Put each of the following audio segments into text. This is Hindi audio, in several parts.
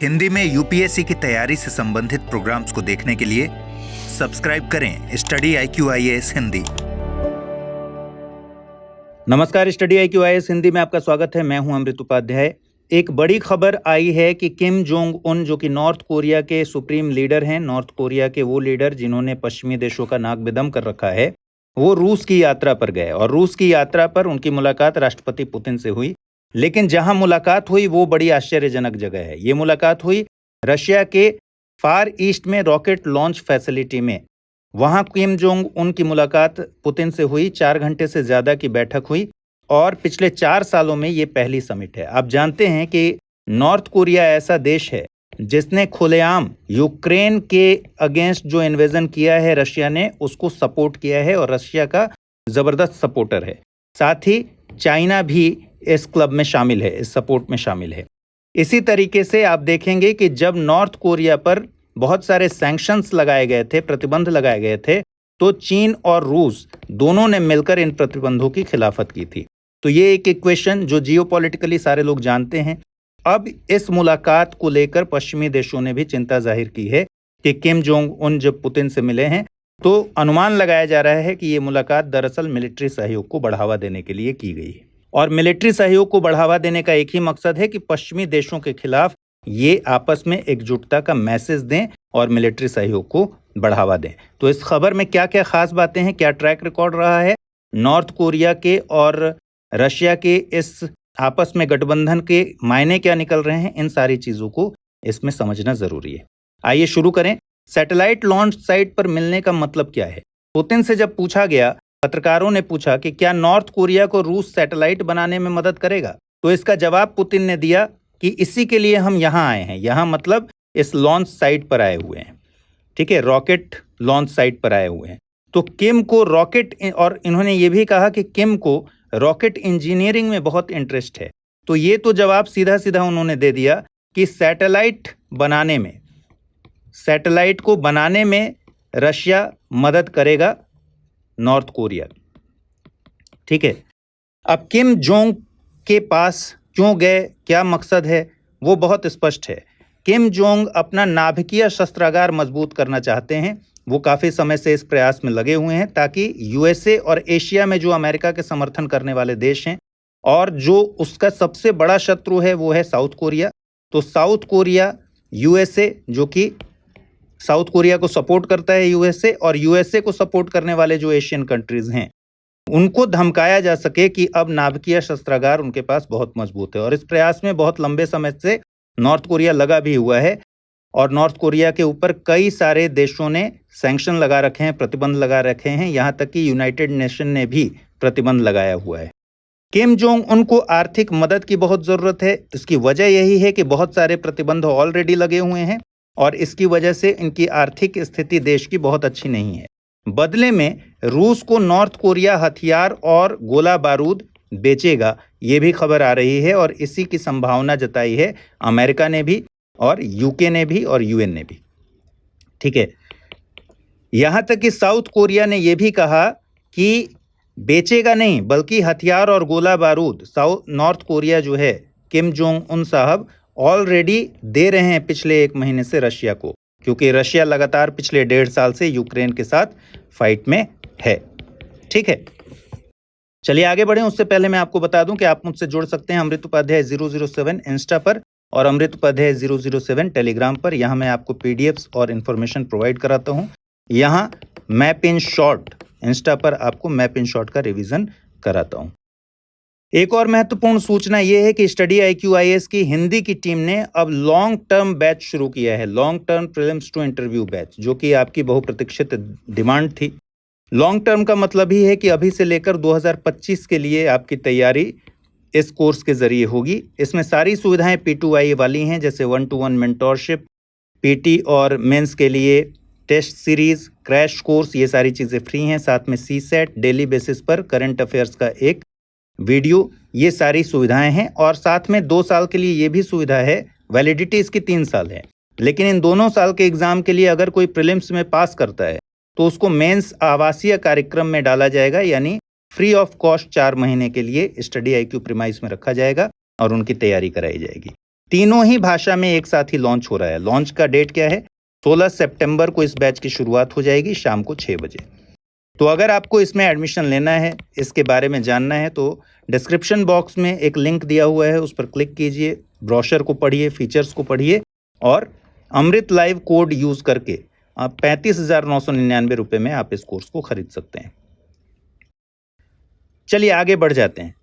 हिंदी में यूपीएससी की तैयारी से संबंधित प्रोग्राम्स को देखने के लिए सब्सक्राइब करें स्टडी IQ IAS हिंदी। नमस्कार, स्टडी IQ IAS हिंदी में आपका स्वागत है। मैं हूं अमृत उपाध्याय। एक बड़ी खबर आई है कि किम जोंग उन, जो कि नॉर्थ कोरिया के सुप्रीम लीडर हैं, नॉर्थ कोरिया के वो लीडर जिन्होंने पश्चिमी देशों का नाक बेदम कर रखा है, वो रूस की यात्रा पर गए और रूस की यात्रा पर उनकी मुलाकात राष्ट्रपति पुतिन से हुई। लेकिन जहां मुलाकात हुई वो बड़ी आश्चर्यजनक जगह है। ये मुलाकात हुई रशिया के फार ईस्ट में रॉकेट लॉन्च फैसिलिटी में। वहां किम जोंग उन की मुलाकात पुतिन से हुई। 4 घंटे से ज़्यादा की बैठक हुई और पिछले 4 सालों में ये पहली समिट है। आप जानते हैं कि नॉर्थ कोरिया ऐसा देश है जिसने खुलेआम यूक्रेन के अगेंस्ट जो इन्वेजन किया है रशिया ने, उसको सपोर्ट किया है और रशिया का ज़बरदस्त सपोर्टर है। साथ ही चाइना भी इस क्लब में शामिल है, इस सपोर्ट में शामिल है। इसी तरीके से आप देखेंगे कि जब नॉर्थ कोरिया पर बहुत सारे सैंक्शंस लगाए गए थे, प्रतिबंध लगाए गए थे, तो चीन और रूस दोनों ने मिलकर इन प्रतिबंधों की खिलाफत की थी। तो ये एक इक्वेशन जो जियोपॉलिटिकली सारे लोग जानते हैं। अब इस मुलाकात को लेकर पश्चिमी देशों ने भी चिंता जाहिर की है कि किम जोंग उन जब पुतिन से मिले हैं तो अनुमान लगाया जा रहा है कि ये मुलाकात दरअसल मिलिट्री सहयोग को बढ़ावा देने के लिए की गई है। और मिलिट्री सहयोग को बढ़ावा देने का एक ही मकसद है कि पश्चिमी देशों के खिलाफ ये आपस में एकजुटता का मैसेज दें और मिलिट्री सहयोग को बढ़ावा दें। तो इस खबर में क्या क्या खास बातें हैं, क्या ट्रैक रिकॉर्ड रहा है, नॉर्थ कोरिया के और रशिया के इस आपस में गठबंधन के मायने क्या निकल रहे हैं, इन सारी चीज़ों को इसमें समझना ज़रूरी है। आइए शुरू करें। सैटेलाइट लॉन्च साइट पर मिलने का मतलब क्या है? पुतिन से जब पूछा गया, पत्रकारों ने पूछा कि क्या नॉर्थ कोरिया को रूस सैटेलाइट बनाने में मदद करेगा, तो इसका जवाब पुतिन ने दिया कि इसी के लिए हम यहाँ आए हैं। यहाँ मतलब इस लॉन्च साइट पर आए हुए हैं, ठीक है, रॉकेट लॉन्च साइट पर आए हुए हैं। तो किम को रॉकेट, और इन्होंने ये भी कहा कि किम को रॉकेट इंजीनियरिंग में बहुत इंटरेस्ट है। तो ये तो जवाब सीधा सीधा उन्होंने दे दिया कि सैटेलाइट को बनाने में रशिया मदद करेगा नॉर्थ कोरिया, ठीक है। अब किम जोंग के पास क्यों गए, क्या मकसद है, वो बहुत स्पष्ट है। किम जोंग अपना नाभिकीय शस्त्रागार मजबूत करना चाहते हैं। वो काफ़ी समय से इस प्रयास में लगे हुए हैं ताकि यूएसए और एशिया में जो अमेरिका के समर्थन करने वाले देश हैं और जो उसका सबसे बड़ा शत्रु है वो है साउथ कोरिया। तो साउथ कोरिया, यूएसए, जो कि साउथ कोरिया को सपोर्ट करता है यूएसए, और यूएसए को सपोर्ट करने वाले जो एशियन कंट्रीज हैं, उनको धमकाया जा सके कि अब नाभिकीय शस्त्रागार उनके पास बहुत मजबूत है। और इस प्रयास में बहुत लंबे समय से नॉर्थ कोरिया लगा भी हुआ है और नॉर्थ कोरिया के ऊपर कई सारे देशों ने सैंक्शन लगा रखे हैं, प्रतिबंध लगा रखे हैं। यहाँ तक कि यूनाइटेड नेशन ने भी प्रतिबंध लगाया हुआ है। किम जोंग उनको आर्थिक मदद की बहुत ज़रूरत है। इसकी वजह यही है कि बहुत सारे प्रतिबंध ऑलरेडी लगे हुए हैं और इसकी वजह से इनकी आर्थिक स्थिति देश की बहुत अच्छी नहीं है। बदले में रूस को नॉर्थ कोरिया हथियार और गोला बारूद बेचेगा, ये भी खबर आ रही है और इसी की संभावना जताई है अमेरिका ने भी और यूके ने भी और यूएन ने भी, ठीक है। यहाँ तक कि साउथ कोरिया ने यह भी कहा कि बेचेगा नहीं बल्कि हथियार और गोला बारूद नॉर्थ कोरिया जो है, किम जोंग उन साहब ऑलरेडी दे रहे हैं पिछले 1 महीने से रशिया को, क्योंकि रशिया लगातार पिछले 1.5 साल से यूक्रेन के साथ फाइट में है, ठीक है। चलिए आगे बढ़ें। उससे पहले मैं आपको बता दूं कि आप मुझसे जुड़ सकते हैं अमृत उपाध्याय 007 इंस्टा पर और अमृत उपाध्याय 007 टेलीग्राम पर। यहाँ मैं आपको पीडीएफ्स और इन्फॉर्मेशन प्रोवाइड कराता हूँ। यहाँ मैप इन शॉर्ट, इंस्टा पर आपको मैप इन शॉर्ट का रिवीजन कराता हूँ। एक और महत्वपूर्ण सूचना यह है कि स्टडी IQ IAS की हिंदी की टीम ने अब लॉन्ग टर्म बैच शुरू किया है, long term prelims to interview batch, जो कि आपकी बहुप्रतीक्षित डिमांड थी। लॉन्ग टर्म का मतलब ही है कि अभी से लेकर 2025 के लिए आपकी तैयारी इस कोर्स के जरिए होगी। इसमें सारी सुविधाएं P2I वाली हैं, जैसे 1-to-1 मेंटोरशिप, PT और मेंस के लिए टेस्ट सीरीज, क्रैश कोर्स, ये सारी चीज़ें फ्री हैं। साथ में CSAT डेली बेसिस पर करंट अफेयर्स का एक वीडियो, ये सारी सुविधाएं हैं। और साथ में 2 साल के लिए ये भी सुविधा है, वैलिडिटी इसकी 3 साल है, लेकिन इन दोनों साल के एग्ज़ाम के लिए अगर कोई प्रीलिम्स में पास करता है तो उसको मेंस आवासीय कार्यक्रम में डाला जाएगा, यानी फ्री ऑफ कॉस्ट 4 महीने के लिए स्टडी IQ प्रीमाइस में रखा जाएगा और उनकी तैयारी कराई जाएगी। तीनों ही भाषा में एक साथ ही लॉन्च हो रहा है। लॉन्च का डेट क्या है? 16 सितंबर को इस बैच की शुरुआत हो जाएगी शाम को 6 बजे। तो अगर आपको इसमें एडमिशन लेना है, इसके बारे में जानना है, तो डिस्क्रिप्शन बॉक्स में एक लिंक दिया हुआ है, उस पर क्लिक कीजिए, ब्रोशर को पढ़िए, फीचर्स को पढ़िए और अमृत लाइव कोड यूज़ करके आप 35,999 रुपये में आप इस कोर्स को खरीद सकते हैं। चलिए आगे बढ़ जाते हैं।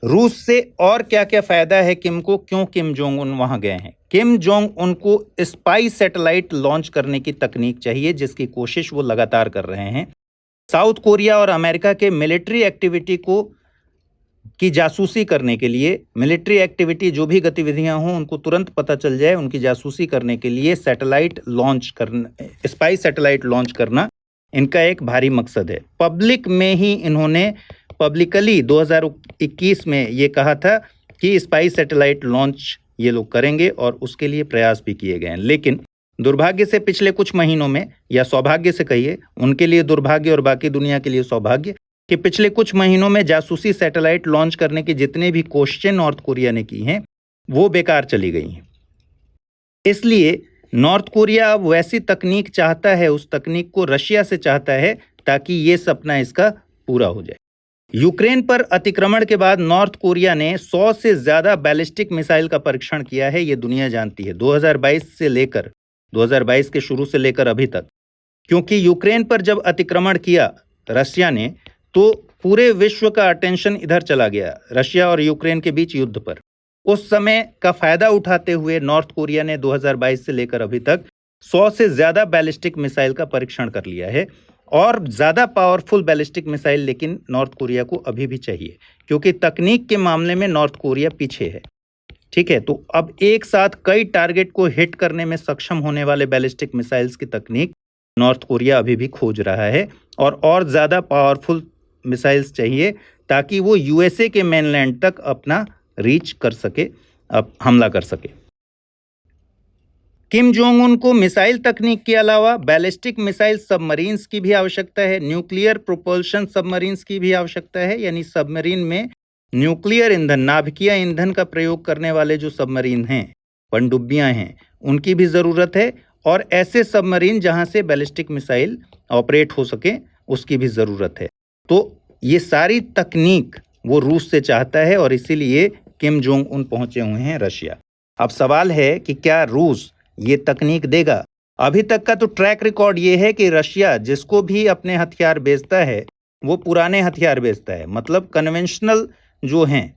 रूस से और क्या क्या फ़ायदा है किम को, क्यों किम जोंग उन वहाँ गए हैं? किम जोंग उन को स्पाई सैटेलाइट लॉन्च करने की तकनीक चाहिए, जिसकी कोशिश वो लगातार कर रहे हैं। साउथ कोरिया और अमेरिका के मिलिट्री एक्टिविटी की जासूसी करने के लिए, मिलिट्री एक्टिविटी जो भी गतिविधियां हों उनको तुरंत पता चल जाए, उनकी जासूसी करने के लिए सैटेलाइट लॉन्च करना, स्पाई सैटेलाइट लॉन्च करना इनका एक भारी मकसद है। पब्लिक में ही इन्होंने पब्लिकली 2021 में ये कहा था कि स्पाई सैटेलाइट लॉन्च ये लोग करेंगे और उसके लिए प्रयास भी किए गए हैं। लेकिन दुर्भाग्य से पिछले कुछ महीनों में, या सौभाग्य से कहिए, उनके लिए दुर्भाग्य और बाकी दुनिया के लिए सौभाग्य, कि पिछले कुछ महीनों में जासूसी सैटेलाइट लॉन्च करने की जितने भी कोशिशें नॉर्थ कोरिया ने की हैं वो बेकार चली गई हैं। इसलिए नॉर्थ कोरिया अब वैसी तकनीक चाहता है, उस तकनीक को रशिया से चाहता है ताकि ये सपना इसका पूरा हो जाए। यूक्रेन पर अतिक्रमण के बाद नॉर्थ कोरिया ने 100 से ज़्यादा बैलिस्टिक मिसाइल का परीक्षण किया है, ये दुनिया जानती है। 2022 के शुरू से लेकर अभी तक, क्योंकि यूक्रेन पर जब अतिक्रमण किया रशिया ने, तो पूरे विश्व का अटेंशन इधर चला गया, रशिया और यूक्रेन के बीच युद्ध पर। उस समय का फायदा उठाते हुए नॉर्थ कोरिया ने 2022 से लेकर अभी तक 100 से ज़्यादा बैलिस्टिक मिसाइल का परीक्षण कर लिया है। और ज़्यादा पावरफुल बैलिस्टिक मिसाइल लेकिन नॉर्थ कोरिया को अभी भी चाहिए, क्योंकि तकनीक के मामले में नॉर्थ कोरिया पीछे है। ठीक है, तो अब एक साथ कई टारगेट को हिट करने में सक्षम होने वाले बैलिस्टिक मिसाइल्स की तकनीक नॉर्थ कोरिया अभी भी खोज रहा है और ज़्यादा पावरफुल मिसाइल्स चाहिए ताकि वो यूएसए के मेनलैंड तक अपना रीच कर सके, अब हमला कर सके। किम जोंग उन को मिसाइल तकनीक के अलावा बैलिस्टिक मिसाइल सबमरीन्स की भी आवश्यकता है, न्यूक्लियर प्रोपल्शन सबमरीन्स की भी आवश्यकता है, यानी सबमरीन में न्यूक्लियर ईंधन, नाभिकीय ईंधन का प्रयोग करने वाले जो सबमरीन हैं, पनडुब्बियां हैं, उनकी भी ज़रूरत है। और ऐसे सबमरीन जहां से बैलिस्टिक मिसाइल ऑपरेट हो सके, उसकी भी ज़रूरत है। तो ये सारी तकनीक वो रूस से चाहता है और इसीलिए किम जोंग उन पहुंचे हुए हैं रशिया। अब सवाल है कि क्या रूस ये तकनीक देगा? अभी तक का तो ट्रैक रिकॉर्ड ये है कि रशिया जिसको भी अपने हथियार बेचता है वो पुराने हथियार बेचता है, मतलब कन्वेंशनल जो हैं,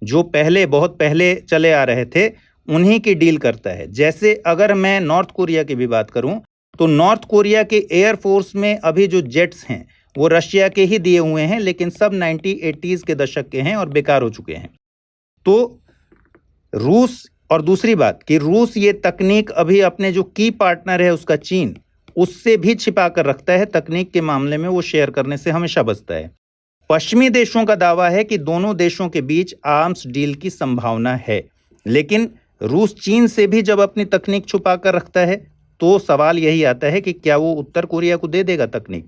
जो बहुत पहले चले आ रहे थे, उन्हीं की डील करता है। जैसे अगर मैं नॉर्थ कोरिया की भी बात करूं तो नॉर्थ कोरिया के एयरफोर्स में अभी जो जेट्स हैं वो रशिया के ही दिए हुए हैं, लेकिन सब 1980s के दशक के हैं और बेकार हो चुके हैं। तो रूस, और दूसरी बात कि रूस ये तकनीक अभी अपने जो की पार्टनर है उसका चीन, उससे भी छिपा कर रखता है। तकनीक के मामले में वो शेयर करने से हमेशा बचता है। पश्चिमी देशों का दावा है कि दोनों देशों के बीच आर्म्स डील की संभावना है, लेकिन रूस चीन से भी जब अपनी तकनीक छुपा कर रखता है तो सवाल यही आता है कि क्या वो उत्तर कोरिया को दे देगा तकनीक।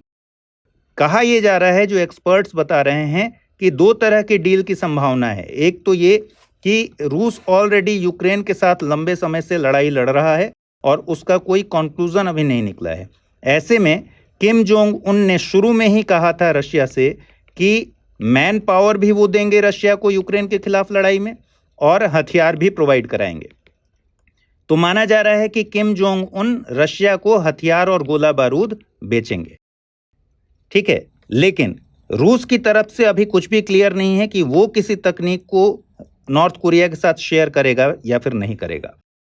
कहा यह जा रहा है, जो एक्सपर्ट्स बता रहे हैं, कि दो तरह की डील की संभावना है। एक तो ये कि रूस ऑलरेडी यूक्रेन के साथ लंबे समय से लड़ाई लड़ रहा है और उसका कोई कंक्लूजन अभी नहीं निकला है। ऐसे में किम जोंग उन ने शुरू में ही कहा था रशिया से कि मैन पावर भी वो देंगे रशिया को यूक्रेन के खिलाफ लड़ाई में, और हथियार भी प्रोवाइड कराएंगे। तो माना जा रहा है कि किम जोंग उन रशिया को हथियार और गोला बारूद बेचेंगे। ठीक है, लेकिन रूस की तरफ से अभी कुछ भी क्लियर नहीं है कि वो किसी तकनीक को नॉर्थ कोरिया के साथ शेयर करेगा या फिर नहीं करेगा।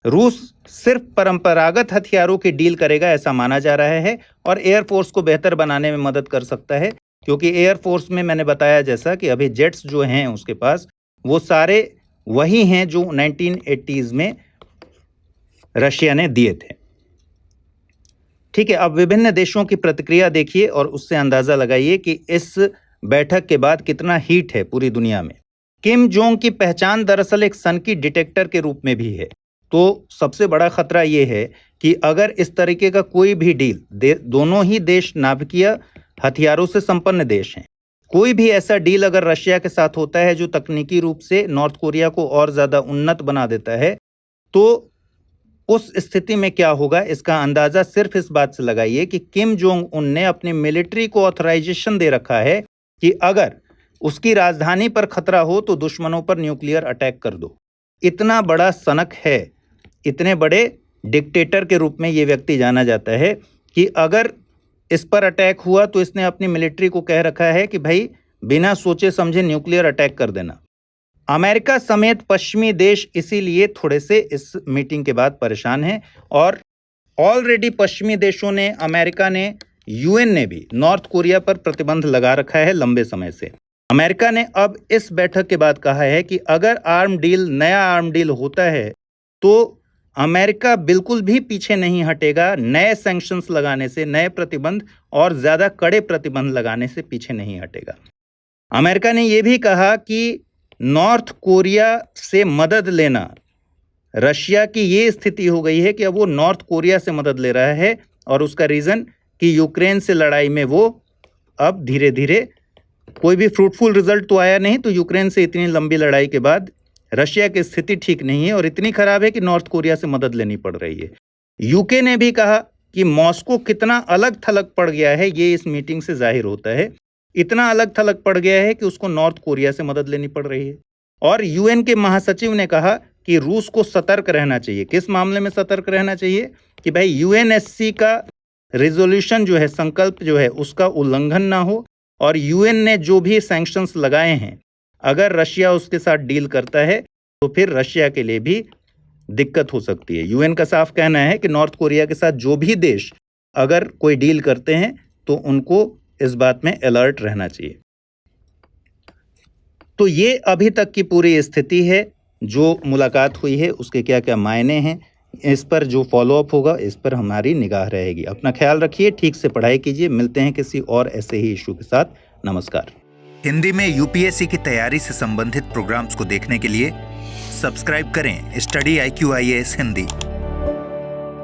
रूस सिर्फ परंपरागत हथियारों की डील करेगा ऐसा माना जा रहा है, और एयरफोर्स को बेहतर बनाने में मदद कर सकता है, क्योंकि एयरफोर्स में मैंने बताया जैसा कि अभी जेट्स जो हैं उसके पास, वो सारे वही हैं जो 1980s में रशिया ने दिए थे। ठीक है, अब विभिन्न देशों की प्रतिक्रिया देखिए और उससे अंदाजा लगाइए कि इस बैठक के बाद कितना हीट है पूरी दुनिया में। किम जोंग की पहचान दरअसल एक सनकी डिटेक्टर के रूप में भी है। तो सबसे बड़ा खतरा ये है कि अगर इस तरीके का कोई भी डील, दोनों ही देश नाभिकीय हथियारों से संपन्न देश हैं, कोई भी ऐसा डील अगर रशिया के साथ होता है जो तकनीकी रूप से नॉर्थ कोरिया को और ज़्यादा उन्नत बना देता है, तो उस स्थिति में क्या होगा, इसका अंदाजा सिर्फ इस बात से लगाइए कि किम जोंग उन ने अपनी मिलिट्री को ऑथराइजेशन दे रखा है कि अगर उसकी राजधानी पर खतरा हो तो दुश्मनों पर न्यूक्लियर अटैक कर दो। इतना बड़ा सनक है, इतने बड़े डिक्टेटर के रूप में ये व्यक्ति जाना जाता है कि अगर इस पर अटैक हुआ तो इसने अपनी मिलिट्री को कह रखा है कि भाई बिना सोचे समझे न्यूक्लियर अटैक कर देना। अमेरिका समेत पश्चिमी देश इसीलिए थोड़े से इस मीटिंग के बाद परेशान हैं और ऑलरेडी पश्चिमी देशों ने, अमेरिका ने, यूएन ने भी नॉर्थ कोरिया पर प्रतिबंध लगा रखा है लंबे समय से। अमेरिका ने अब इस बैठक के बाद कहा है कि अगर नया आर्म डील होता है तो अमेरिका बिल्कुल भी पीछे नहीं हटेगा, नए सैंक्शंस लगाने से, नए प्रतिबंध और ज़्यादा कड़े प्रतिबंध लगाने से पीछे नहीं हटेगा। अमेरिका ने यह भी कहा कि नॉर्थ कोरिया से मदद लेना, रशिया की ये स्थिति हो गई है कि अब वो नॉर्थ कोरिया से मदद ले रहा है और उसका रीज़न कि यूक्रेन से लड़ाई में वो अब धीरे धीरे, कोई भी फ्रूटफुल रिजल्ट तो आया नहीं, तो यूक्रेन से इतनी लंबी लड़ाई के बाद रशिया की स्थिति ठीक नहीं है और इतनी खराब है कि नॉर्थ कोरिया से मदद लेनी पड़ रही है। यूके ने भी कहा कि मॉस्को कितना अलग थलग पड़ गया है, ये इस मीटिंग से जाहिर होता है। इतना अलग थलग पड़ गया है कि उसको नॉर्थ कोरिया से मदद लेनी पड़ रही है। और यूएन के महासचिव ने कहा कि रूस को सतर्क रहना चाहिए। किस मामले में सतर्क रहना चाहिए? कि भाई यूएनएससी का रिजोल्यूशन जो है, संकल्प जो है, उसका उल्लंघन ना हो और यूएन ने जो भी सैंक्शंस लगाए हैं, अगर रशिया उसके साथ डील करता है तो फिर रशिया के लिए भी दिक्कत हो सकती है। यूएन का साफ कहना है कि नॉर्थ कोरिया के साथ जो भी देश अगर कोई डील करते हैं तो उनको इस बात में अलर्ट रहना चाहिए। तो ये अभी तक की पूरी स्थिति है, जो मुलाकात हुई है उसके क्या क्या मायने हैं, इस पर जो फॉलोअप होगा इस पर हमारी निगाह रहेगी। अपना ख्याल रखिए, ठीक से पढ़ाई कीजिए। मिलते हैं किसी और ऐसे ही इशू के साथ। नमस्कार। हिंदी में यूपीएससी की तैयारी से संबंधित प्रोग्राम्स को देखने के लिए सब्सक्राइब करें स्टडी IQ IAS हिंदी।